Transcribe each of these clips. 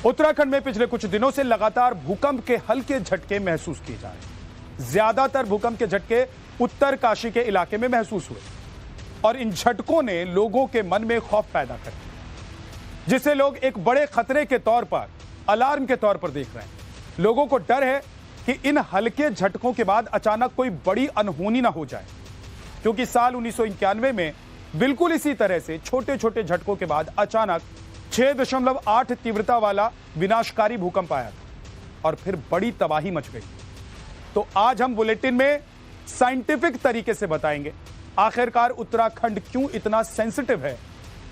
उत्तराखंड में पिछले कुछ दिनों से लगातार भूकंप के हल्के झटके महसूस किए जा रहे हैं। ज्यादातर भूकंप के झटके उत्तरकाशी के इलाके में महसूस हुए और इन झटकों ने लोगों के मन में खौफ पैदा कर दिया, जिसे लोग एक बड़े खतरे के तौर पर, अलार्म के तौर पर देख रहे हैं। लोगों को डर है कि इन हल्के झटकों के बाद अचानक कोई बड़ी अनहोनी ना हो जाए, क्योंकि साल 1991 में बिल्कुल इसी तरह से छोटे छोटे झटकों के बाद अचानक 6.8 तीव्रता वाला विनाशकारी भूकंप आया था और फिर बड़ी तबाही मच गई। तो आज हम बुलेटिन में साइंटिफिक तरीके से बताएंगे आखिरकार उत्तराखंड क्यों इतना सेंसिटिव है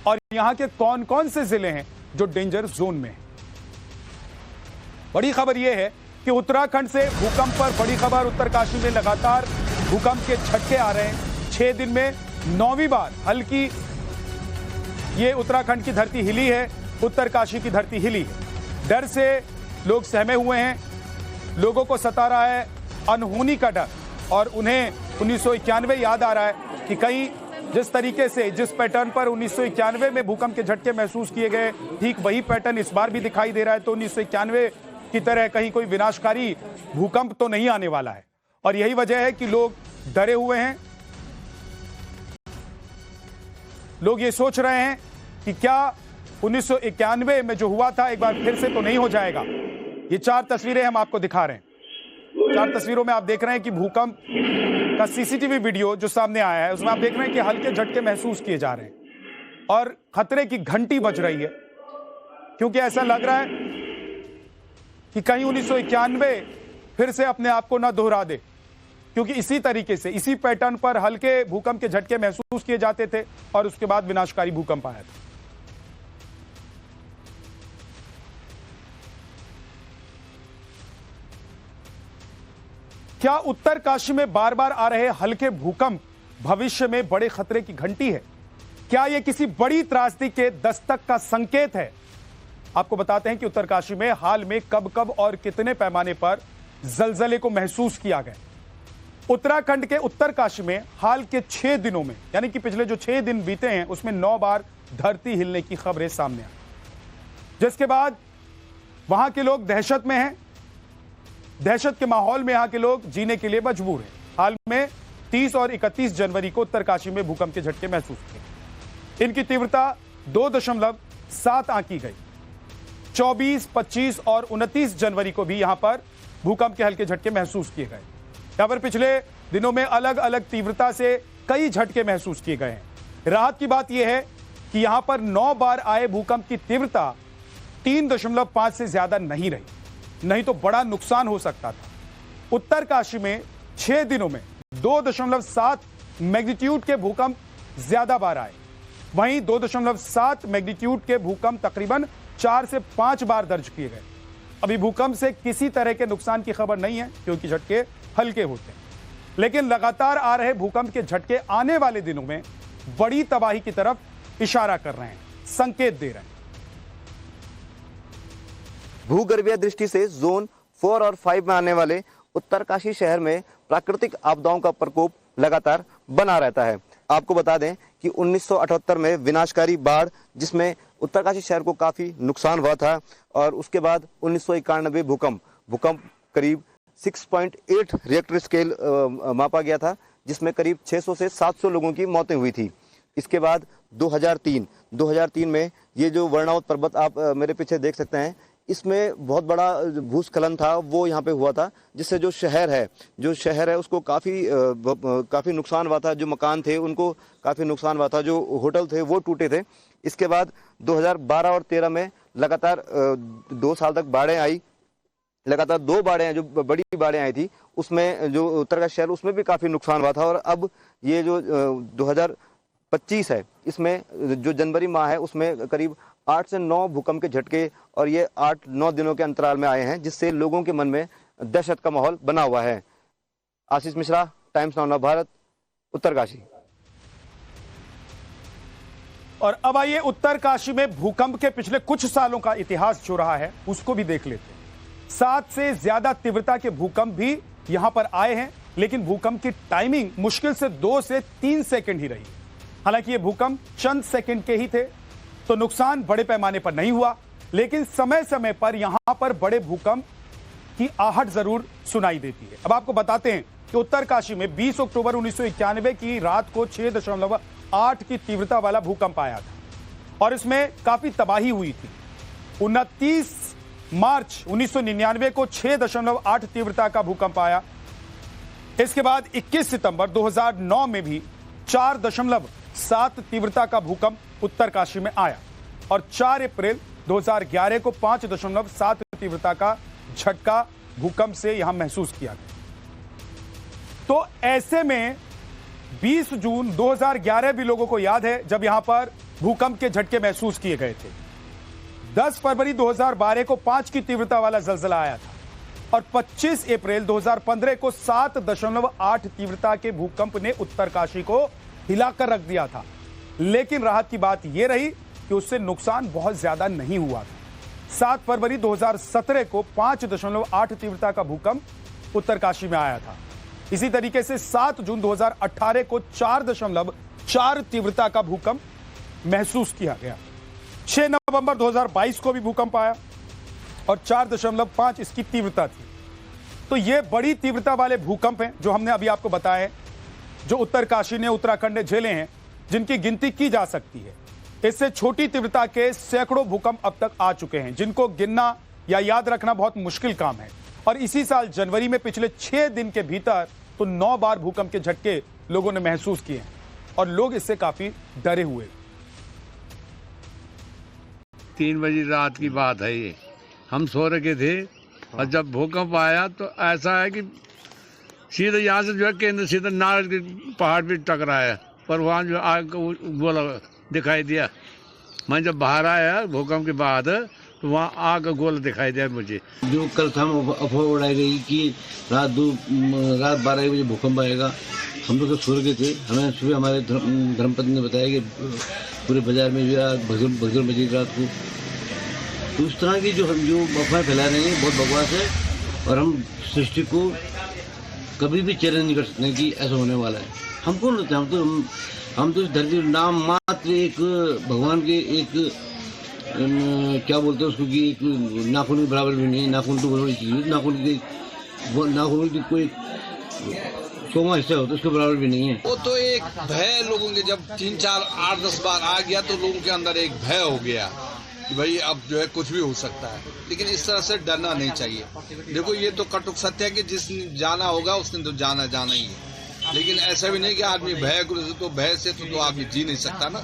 और यहां के कौन कौन से जिले हैं जो डेंजर जोन में हैं। बड़ी खबर यह है कि उत्तराखंड से भूकंप पर बड़ी खबर। उत्तरकाशी में लगातार भूकंप के झटके आ रहे हैं। 6 दिन में 9वीं बार हल्की ये उत्तराखंड की धरती हिली है, उत्तरकाशी की धरती हिली है। डर से लोग सहमे हुए हैं, लोगों को सता रहा है अनहोनी का डर और उन्हें 1991 याद आ रहा है कि कहीं जिस तरीके से, जिस पैटर्न पर 1991 में भूकंप के झटके महसूस किए गए, ठीक वही पैटर्न इस बार भी दिखाई दे रहा है। तो 1991 की तरह कहीं कोई विनाशकारी भूकंप तो नहीं आने वाला है और यही वजह है कि लोग डरे हुए हैं। लोग ये सोच रहे हैं कि क्या 1991 में जो हुआ था एक बार फिर से तो नहीं हो जाएगा। ये 4 तस्वीरें हम आपको दिखा रहे हैं। 4 तस्वीरों में आप देख रहे हैं कि भूकंप का सीसीटीवी वीडियो जो सामने आया है उसमें आप देख रहे हैं कि हल्के झटके महसूस किए जा रहे हैं और खतरे की घंटी बज रही है, क्योंकि ऐसा लग रहा है कि कहीं 1991 फिर से अपने आप को ना दोहरा दे, क्योंकि इसी तरीके से, इसी पैटर्न पर हल्के भूकंप के झटके महसूस किए जाते थे और उसके बाद विनाशकारी भूकंप आया था। क्या उत्तरकाशी में बार बार आ रहे हल्के भूकंप भविष्य में बड़े खतरे की घंटी है? क्या यह किसी बड़ी त्रासदी के दस्तक का संकेत है? आपको बताते हैं कि उत्तरकाशी में हाल में कब कब और कितने पैमाने पर जलजले को महसूस किया गया। उत्तराखंड के उत्तरकाशी में हाल के 6 दिनों में, यानी कि पिछले जो 6 दिन बीते हैं उसमें 9 बार धरती हिलने की खबरें सामने आई, जिसके बाद वहां के लोग दहशत में हैं। दहशत के माहौल में यहां के लोग जीने के लिए मजबूर हैं। हाल में 30 और 31 जनवरी को उत्तरकाशी में भूकंप के झटके महसूस किए। इनकी तीव्रता 2.7 आंकी गई। 24, 25 और 29 जनवरी को भी यहां पर भूकंप के हल्के झटके महसूस किए गए। यहां पर पिछले दिनों में अलग अलग तीव्रता से कई झटके महसूस किए गए हैं। राहत की बात यह है कि यहां पर 9 बार आए भूकंप की तीव्रता 3.5 से ज्यादा नहीं रही, नहीं तो बड़ा नुकसान हो सकता था। उत्तरकाशी में 6 दिनों में 2.7 मैग्नीट्यूड के भूकंप ज्यादा बार आए, वहीं 2.7 मैग्नीट्यूड के भूकंप तकरीबन 4 से 5 बार दर्ज किए गए। अभी भूकंप से किसी तरह के नुकसान की खबर नहीं है, क्योंकि झटके हल्के होते हैं, लेकिन लगातार आ रहे भूकंप के झटके आने वाले दिनों में बड़ी तबाही की तरफ इशारा कर रहे हैं, संकेत दे रहे हैं। भूगर्भीय दृष्टि से जोन 4 और 5 में आने वाले उत्तरकाशी शहर में प्राकृतिक आपदाओं का प्रकोप लगातार बना रहता है। आपको बता दें कि 1978 में विनाशकारी बाढ़, जिसमें उत्तरकाशी शहर को काफी नुकसान हुआ था, और उसके बाद 1991 भूकंप करीब 6.8 रिएक्टर स्केल मापा गया था, जिसमें करीब 600 से 700 लोगों की मौतें हुई थी। इसके बाद 2003 में ये जो वर्णावत पर्वत आप मेरे पीछे देख सकते हैं, इसमें बहुत बड़ा भूस्खलन था, वो यहाँ पे हुआ था, जिससे जो शहर है उसको काफी नुकसान हुआ था। जो मकान थे उनको काफी नुकसान हुआ था, जो होटल थे वो टूटे थे। इसके बाद 2012 और 13 में लगातार 2 साल तक बाढ़ें आई। लगातार 2 बाढ़ें, जो बड़ी बाढ़ें आई थी, उसमें जो उत्तरकाशी शहर, उसमें भी काफी नुकसान हुआ था। और अब ये जो 2025 है, इसमें जो जनवरी माह है उसमें करीब 8 से 9 भूकंप के झटके और ये 8-9 दिनों के अंतराल में आए हैं, जिससे लोगों के मन में दहशत का माहौल बना हुआ है। Ashish Mishra, times now Bharat, Uttarkashi. और अब आइए उत्तरकाशी में भूकंप के पिछले कुछ सालों का इतिहास जो रहा है उसको भी देख लेते हैं। 7 से ज्यादा तीव्रता के भूकंप भी यहां पर आए हैं, लेकिन भूकंप की टाइमिंग मुश्किल से 2 से 3 सेकंड ही रही। हालांकि ये भूकंप चंद सेकंड के ही थे, तो नुकसान बड़े पैमाने पर नहीं हुआ, लेकिन समय समय पर यहां पर बड़े भूकंप की आहट जरूर सुनाई देती है। अब आपको बताते हैं कि उत्तरकाशी में 20 अक्टूबर 1991 की रात को 6.8 की तीव्रता वाला भूकंप आया था और इसमें काफी तबाही हुई थी। 29 मार्च 1999 को 6.8 तीव्रता का भूकंप आया। इसके बाद 21 सितंबर 2009 में भी 4.7 तीव्रता का भूकंप उत्तरकाशी में आया और 4 अप्रैल 2011 को 5.7 तीव्रता का झटका भूकंप से यहां महसूस किया गया। तो ऐसे में 20 जून 2011 भी लोगों को याद है जब यहां पर भूकंप के झटके महसूस किए गए थे। 10 फरवरी 2012 को 5 की तीव्रता वाला जलजला आया था और 25 अप्रैल 2015 को 7.8 तीव्रता के भूकंप ने उत्तरकाशी को हिलाकर रख दिया था। लेकिन राहत की बात यह रही कि उससे नुकसान बहुत ज्यादा नहीं हुआ था। 7 फरवरी 2017 को 5.8 तीव्रता का भूकंप उत्तरकाशी में आया था। इसी तरीके से 7 जून 2018 को 4.4 तीव्रता का भूकंप महसूस किया गया। 6 नवंबर 2022 को भी भूकंप आया और 4.5 इसकी तीव्रता थी। तो ये बड़ी तीव्रता वाले भूकंप हैं जो हमने अभी आपको बताए, जो उत्तरकाशी ने, उत्तराखंड ने झेले हैं, जिनकी गिनती की जा सकती है। इससे छोटी तीव्रता के सैकड़ों भूकंप अब तक आ चुके हैं, जिनको गिनना या याद रखना बहुत मुश्किल काम है। और इसी साल जनवरी में पिछले 6 दिन के भीतर तो 9 बार भूकंप के झटके लोगों ने महसूस किए हैं और लोग इससे काफी डरे हुए। 3 बजे रात की बात है ये, हम सो रखे थे और जब भूकंप आया तो ऐसा है कि सीधे यहाँ से जो है केंद्र सीधे नारद के पहाड़ पे टकराया, पर वहाँ जो आग गोला दिखाई दिया। मैं जब बाहर आया भूकंप के बाद तो वहाँ आग का गोला दिखाई दिया मुझे। जो कल शाम अफवाह उड़ाई गई कि रात 12 बजे भूकंप आएगा, हम लोग सो रखे थे। हमें सुबह हमारे धर्मपत्नी ने बताया कि पूरे बाजार में जो भगदड़ बजी रात को। तो उस तरह की जो अफवाह फैला रहे हैं बहुत बकवास है और हम सृष्टि को कभी भी चैलेंज नहीं कर सकते कि ऐसा होने वाला है। हम कौन होते हैं? हम तो इस धरती नाम मात्र एक भगवान के एक क्या बोलते हैं उसको कि एक नाखून के बराबर भी नहीं। नाखून तो बड़ी चीज़ है, नाखून की कोई 100वां हिस्सा होता है, उसके बराबर भी नहीं है। वो तो एक भय लोगों के जब 3, 4, 8, 10 बार आ गया तो लोगों के अंदर एक भय हो गया कि भाई अब जो है कुछ भी हो सकता है। लेकिन इस तरह से डरना नहीं चाहिए। देखो ये तो कटुक सत्य है कि जिसने जाना होगा उसने तो जाना ही है। लेकिन ऐसा भी नहीं कि आदमी भय तो भय से तो आदमी जी नहीं सकता ना।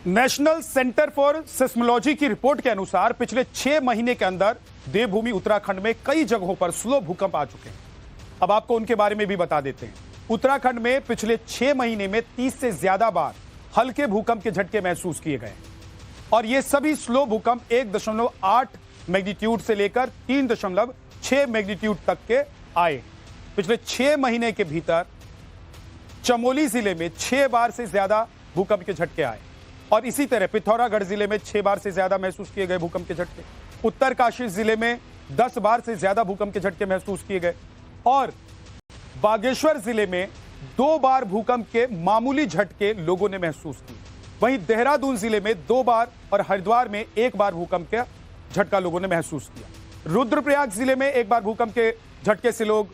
नेशनल सेंटर फॉर सिस्मोलॉजी की रिपोर्ट के अनुसार पिछले 6 महीने के अंदर देवभूमि उत्तराखंड में कई जगहों पर स्लो भूकंप आ चुके हैं। अब आपको उनके बारे में भी बता देते हैं। उत्तराखंड में पिछले 6 महीने में 30 से ज्यादा बार हल्के भूकंप के झटके महसूस किए गए और ये सभी स्लो भूकंप 1.8 मैग्नीट्यूड से लेकर 3.6 मैग्नीट्यूड तक के आए। पिछले 6 महीने के भीतर चमोली जिले में 6 बार से ज्यादा भूकंप के झटके आए और इसी तरह पिथौरागढ़ जिले में 6 बार से ज्यादा महसूस किए गए भूकंप के झटके। उत्तरकाशी जिले में 10 बार से ज्यादा भूकंप के झटके महसूस किए गए और बागेश्वर जिले में 2 बार भूकंप के मामूली झटके लोगों ने महसूस किए। वहीं देहरादून जिले में 2 बार और हरिद्वार में 1 बार भूकंप का झटका लोगों ने महसूस किया। रुद्रप्रयाग जिले में 1 बार भूकंप के झटके से लोग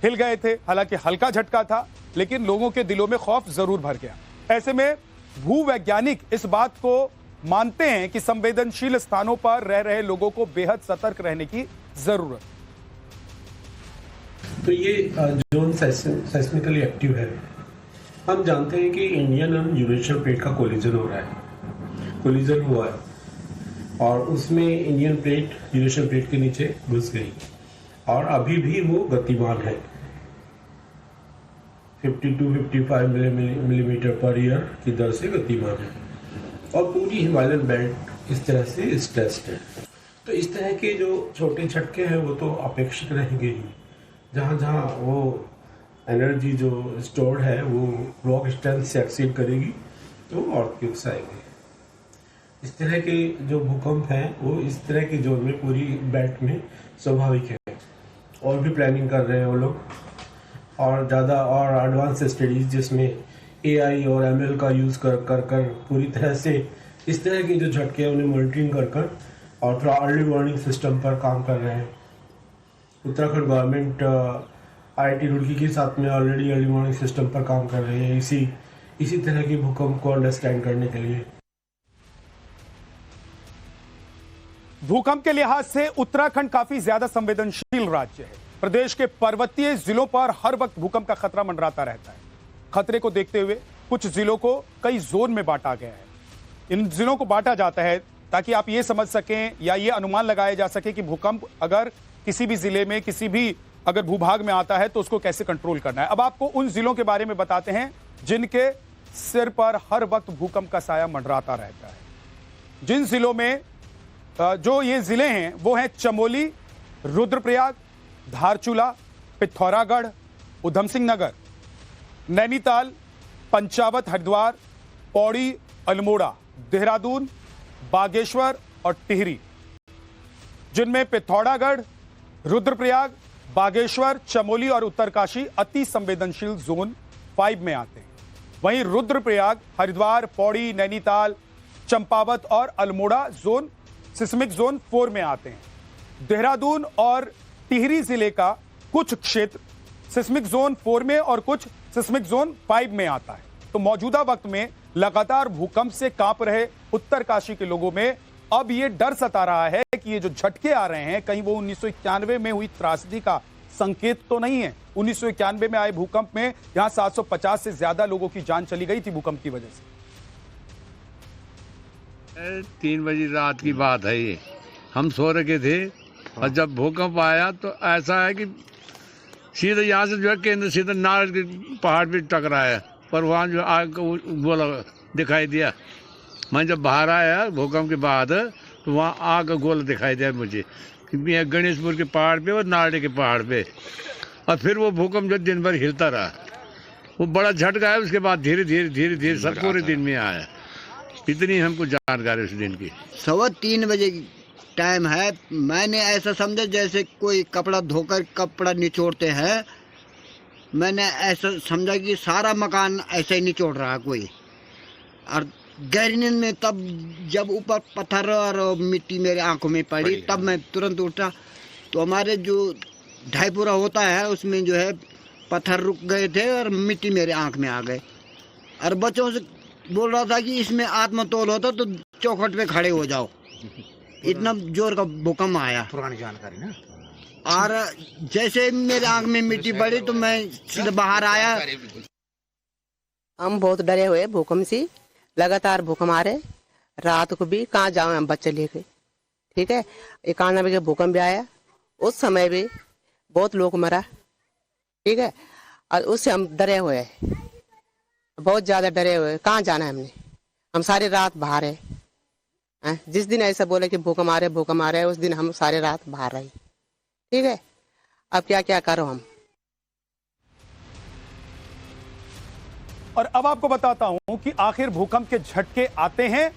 हिल गए थे। हालांकि हल्का झटका था लेकिन लोगों के दिलों में खौफ जरूर भर गया। ऐसे में भूवैज्ञानिक इस बात को मानते हैं कि संवेदनशील स्थानों पर रह रहे लोगों को बेहद सतर्क रहने की जरूरत। तो ये जोन सेस्मिकली एक्टिव है। हम जानते हैं कि इंडियन और यूरेशियन प्लेट का कोलिजन हो रहा है, कोलिजन हुआ है और उसमें इंडियन प्लेट यूरेशियन प्लेट के नीचे घुस गई और अभी भी वो गतिमान है। 50-55 मिलीमीटर पर ईयर की दर से गतिमान है और पूरी हिमालयन बेल्ट इस तरह से स्ट्रेस्ड है। तो इस तरह के जो छोटे झटके हैं वो तो अपेक्षित रहेंगे ही। जहाँ जहाँ वो एनर्जी जो स्टोर्ड है वो रॉक स्ट्रेंथ से एक्सीड करेगी तो अर्थक्वेक्स आएंगे। इस तरह के जो भूकंप हैं वो इस तरह के जोन में पूरी बेल्ट में स्वाभाविक है। और भी प्लानिंग कर रहे हैं वो लोग और ज़्यादा और एडवांस स्टडीज जिसमें AI और ML का यूज़ कर पूरी तरह से इस तरह के जो झटके हैं उन्हें मॉनिटरिंग कर और थोड़ा अर्ली वार्निंग सिस्टम पर काम कर रहे हैं। उत्तराखंड गवर्नमेंट IIT रुड़की के साथ में ऑलरेडी अर्ली वार्निंग सिस्टम पर काम कर रही है इसी तरह के भूकंप को अंडरस्टैंड करने के लिए। भूकंप के लिहाज से उत्तराखंड काफी ज्यादा संवेदनशील राज्य है। प्रदेश के पर्वतीय जिलों पर हर वक्त भूकंप का खतरा मंडराता रहता है। खतरे को देखते हुए कुछ जिलों को कई जोन में बांटा गया है। इन जिलों को बांटा जाता है ताकि आप ये समझ सकें या ये अनुमान लगाया जा सके कि भूकंप अगर किसी भी जिले में किसी भी अगर भूभाग में आता है तो उसको कैसे कंट्रोल करना है। अब आपको उन जिलों के बारे में बताते हैं जिनके सिर पर हर वक्त भूकंप का साया मंडराता रहता है। जिन जिलों में जो ये जिले हैं वो हैं चमोली, रुद्रप्रयाग, धारचूला, पिथौरागढ़, उधम सिंह नगर, नैनीताल, पंचावत, हरिद्वार, पौड़ी, अल्मोड़ा, देहरादून, बागेश्वर और टिहरी। जिनमें पिथौरागढ़, रुद्रप्रयाग, बागेश्वर, चमोली और उत्तरकाशी अति संवेदनशील जोन 5 में आते हैं। वहीं रुद्रप्रयाग, हरिद्वार, पौड़ी, नैनीताल, चंपावत और अल्मोड़ा जोन सिस्मिक जोन 4 में आते हैं। देहरादून और टिहरी जिले का कुछ क्षेत्र सिस्मिक जोन 4 में और कुछ सिस्मिक जोन 5 में आता है। तो मौजूदा वक्त में लगातार भूकंप से कांप रहे उत्तरकाशी के लोगों में अब ये डर सता रहा है कि ये जो झटके आ रहे हैं कहीं वो 1991 में हुई त्रासदी का संकेत तो नहीं है। 1991 में आए भूकंप में यहां 750 से ज्यादा लोगों की जान चली गई थी भूकंप की वजह से। 3 बजे रात की बात है ये, हम सो रखे थे और जब भूकंप आया तो ऐसा है कि सीधे यहाँ से जो है केंद्र सीधे नारद के पहाड़ पे टकराया, पर वहाँ जो आग गोला दिखाई दिया। मैं जब बाहर आया भूकंप के बाद तो वहाँ आग का गोला दिखाई दिया मुझे, क्योंकि गणेशपुर के पहाड़ पे और नारद के पहाड़ पे। और फिर वो भूकंप जो दिन भर हिलता रहा, वो बड़ा झटका है। उसके बाद धीरे धीरे सब पूरे दिन में आया। इतनी हमको जानकारी उस दिन की। 3:15 बजे टाइम है। मैंने ऐसा समझा जैसे कोई कपड़ा धोकर कपड़ा निचोड़ते हैं। मैंने ऐसा समझा कि सारा मकान ऐसे ही निचोड़ रहा कोई। और गहरी नींद में तब जब ऊपर पत्थर और मिट्टी मेरे आंखों में पड़ी तब मैं तुरंत उठा। तो हमारे जो ढाईपुरा होता है उसमें जो है पत्थर रुक गए थे और मिट्टी मेरे आंख में आ गए। और बच्चों से बोल रहा था कि इसमें आत्मतोल होता तो चौखट पे खड़े हो जाओ। इतना जोर का भूकंप आया। पुरानी जानकारी ना। और जैसे मेरे आंख में मिट्टी पड़ी तो मैं सीधे बाहर आया। हम बहुत डरे हुए भूकंप से। लगातार भूकंप आ रहे। रात को भी कहाँ जाओ हम बच्चे लेके। ठीक है, 91 का भूकंप भी आया। उस समय भी बहुत लोग मरा। ठीक है, और उससे हम डरे हुए हैं, बहुत ज्यादा डरे हुए। कहाँ जाना है हमने? हम सारी रात बाहर है। जिस दिन ऐसा बोले कि भूकंप आ रहे उस दिन हम सारी रात बाहर रहे। ठीक है, अब क्या करो हम। और अब आपको बताता हूं कि आखिर भूकंप के झटके आते हैं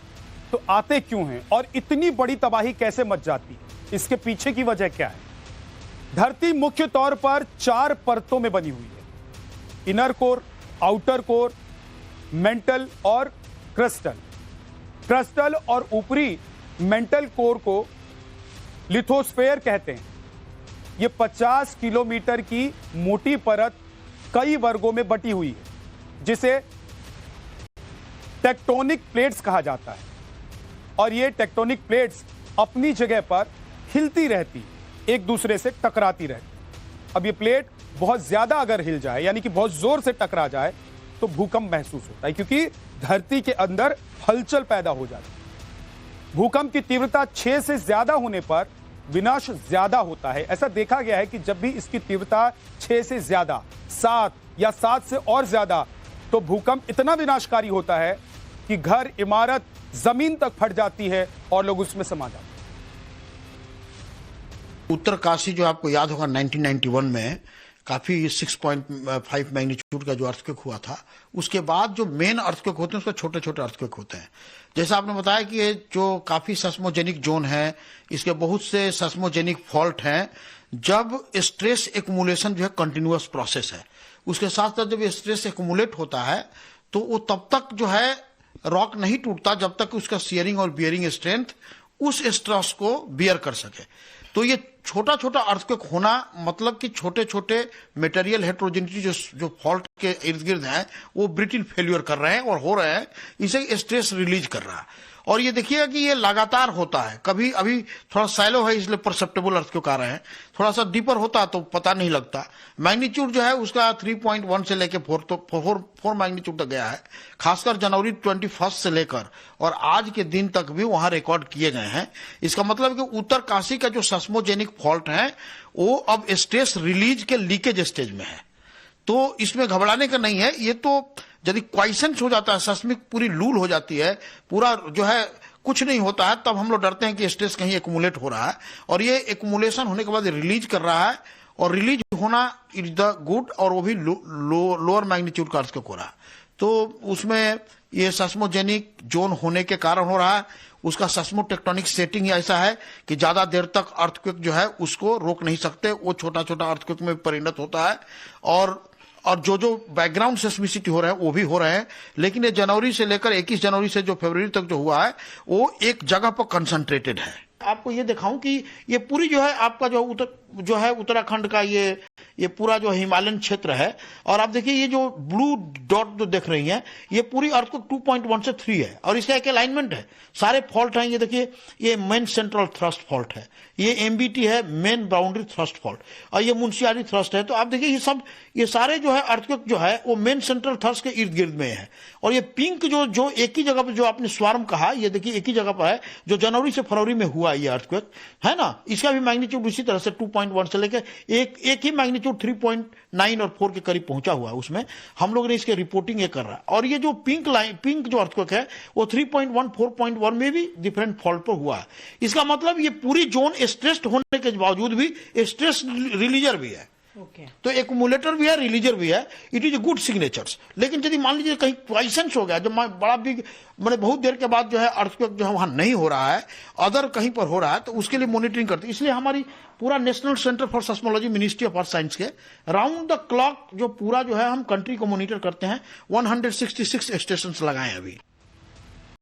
तो आते क्यों हैं और इतनी बड़ी तबाही कैसे मच जाती है, इसके पीछे की वजह क्या है। धरती मुख्य तौर पर 4 परतों में बनी हुई है। Inner core, outer core, mental और क्रिस्टल। क्रिस्टल और ऊपरी मेंटल कोर को लिथोस्फेयर कहते हैं। यह 50 किलोमीटर की मोटी परत कई वर्गों में बटी हुई है जिसे टेक्टोनिक प्लेट्स कहा जाता है। और ये टेक्टोनिक प्लेट्स अपनी जगह पर हिलती रहती, एक दूसरे से टकराती रहती। अब ये प्लेट बहुत ज्यादा अगर हिल जाए यानी कि बहुत जोर से टकरा जाए तो भूकंप महसूस होता है, क्योंकि धरती के अंदर हलचल पैदा हो जाती है। भूकंप की तीव्रता 6 से ज्यादा होने पर विनाश ज्यादा होता है। ऐसा देखा गया है कि जब भी इसकी तीव्रता 6 से ज्यादा, 7 या 7 से और ज्यादा, तो भूकंप इतना विनाशकारी होता है कि घर, इमारत, जमीन तक फट जाती है और लोग उसमें समा जाते हैं। उत्तरकाशी जो आपको याद होगा 1991 में काफी 6.5 मैग्नीट्यूड का जो अर्थक्वेक हुआ था, उसके बाद जो मेन अर्थक्वेक होते हैं उसके छोटे छोटे अर्थक्वेक होते हैं। जैसा आपने बताया कि ये जो काफी सेस्मोजेनिक जोन है, इसके बहुत से सेस्मोजेनिक फॉल्ट हैं। जब स्ट्रेस एक्यूमुलेशन जो है कंटिन्यूअस प्रोसेस है, उसके साथ साथ जब स्ट्रेस एक्यूमुलेट होता है तो वो तब तक जो है रॉक नहीं टूटता जब तक उसका शियरिंग और बियरिंग स्ट्रेंथ उस स्ट्रेस को बियर कर सके। तो ये छोटा छोटा अर्थक्वेक होना मतलब कि छोटे छोटे मटेरियल हेट्रोजेनिटी जो फॉल्ट के इर्द गिर्द है वो ब्रिटल फेल्यूर कर रहे हैं और हो रहे हैं, इसे स्ट्रेस रिलीज कर रहा है। और ये देखिएगा कि ये लगातार होता है, कभी अभी थोड़ा सैलो है इसलिए परसेप्टेबल अर्थक्वेक आ रहे हैं, थोड़ा सा डीपर होता तो पता नहीं लगता। मैग्नीट्यूड जो है उसका 3.1 से लेकर 4 मैग्नीट्यूड तक गया है, खासकर जनवरी 21 से लेकर और आज के दिन तक भी वहां रिकॉर्ड किए गए हैं। इसका मतलब कि उत्तरकाशी का जो सेस्मोजेनिक फॉल्ट है वो अब स्ट्रेस रिलीज के लीकेज स्टेज में है, तो इसमें घबराने का नहीं है। ये तो यदि क्वाइसेंस हो जाता है, सेस्मिक पूरी लूल हो जाती है, पूरा जो है कुछ नहीं होता है, तब हम लोग डरते हैं कि स्ट्रेस कहीं एक्यूमुलेट हो रहा है और ये एक्यूमुलेशन होने के बाद रिलीज कर रहा है और रिलीज होना इज द गुड, और वो भी लोअर मैग्नीट्यूड का अर्थक्वेक हो रहा है। तो उसमें ये सेस्मोजेनिक जोन होने के कारण हो रहा है। उसका सेस्मोटेक्टोनिक सेटिंग ऐसा है कि ज्यादा देर तक अर्थक्वेक जो है उसको रोक नहीं सकते, वो छोटा छोटा अर्थक्वेक में परिणत होता है और जो बैकग्राउंड सेस्मिसिटी हो रहा है वो भी हो रहे हैं। लेकिन ये जनवरी से लेकर 21 जनवरी से जो फरवरी तक जो हुआ है वो एक जगह पर कंसंट्रेटेड है। आपको ये दिखाऊं कि ये पूरी जो है आपका जो है उत्तराखंड का ये पूरा जो हिमालयन क्षेत्र है, और आप देखिए ये जो ब्लू डॉट जो देख रही हैं ये पूरी अर्थक्वेक 2.1 से 3 है और इसका एक अलाइनमेंट है, सारे फॉल्ट हैं। ये देखिए ये मेन सेंट्रल थ्रस्ट फॉल्ट है, ये एमबीटी है मेन बाउंड्री थ्रस्ट फॉल्ट, और ये मुंशियारी थ्रस्ट है। तो आप देखिए ये सारे जो है अर्थक्वेक जो है वो मेन सेंट्रल थ्रस्ट के इर्द गिर्द में है। और ये पिंक जो एक ही जगह पर जो आपने स्वार्म कहा, ये देखिए एक ही जगह पर है जो जनवरी से फरवरी में हुआ ये अर्थक्वेक है ना, इसका भी मैग्नीट्यूड इसी तरह से 2.1 से लेकर एक ही मैग्नीट्यूड 3.9 और 4 के करीब पहुंचा हुआ है। उसमें हम लोग ने इसके रिपोर्टिंग ये कर रहा है। और ये जो पिंक जो अर्थक्वेक है वो 3.1 4.1 में भी डिफरेंट फॉल्ट पर हुआ है। इसका मतलब ये पूरी जोन स्ट्रेस्ड होने के बावजूद भी स्ट्रेस रिलीजर भी है। तो एक्यूमुलेटर भी है, रिलीजर भी है, it is a good signatures. लेकिन यदि मान लीजिए कहीं क्वाइसेंस हो गया, जो बड़ा बिग मैंने बहुत देर के बाद जो है अर्थक्वेक जो है वहां नहीं हो रहा है, अदर कहीं पर हो रहा है, तो उसके लिए मॉनिटरिंग करते हैं। इसलिए हमारी पूरा national centre for seismology ministry of earth science के राउंड द क्लॉक जो पूरा जो है हम कंट्री को मॉनिटर करते हैं। 166 स्टेशन लगाए अभी।